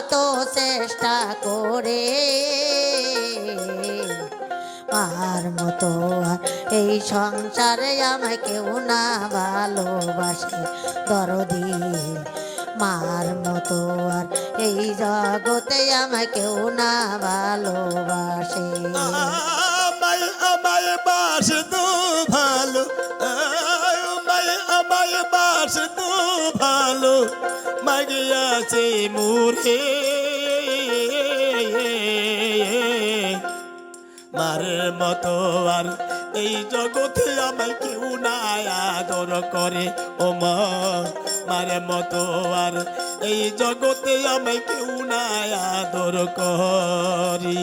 কত চেষ্টা করে মার মতো আর এই সংসারে আমায় কেউ না ভালোবাসে দরদি মার মতো আর এই জগতে আমায় কেউ না ভালোবাসে আমায় আমায় বাসে তো ভালো আমায় বাসে তো ভালো মাগিয়াছে মুরে মারের মতো আর এই জগতে আমায় কেউ না আদর করে ও মা মারের মতো আর এই জগতে আমায় কেউ না আদর করি।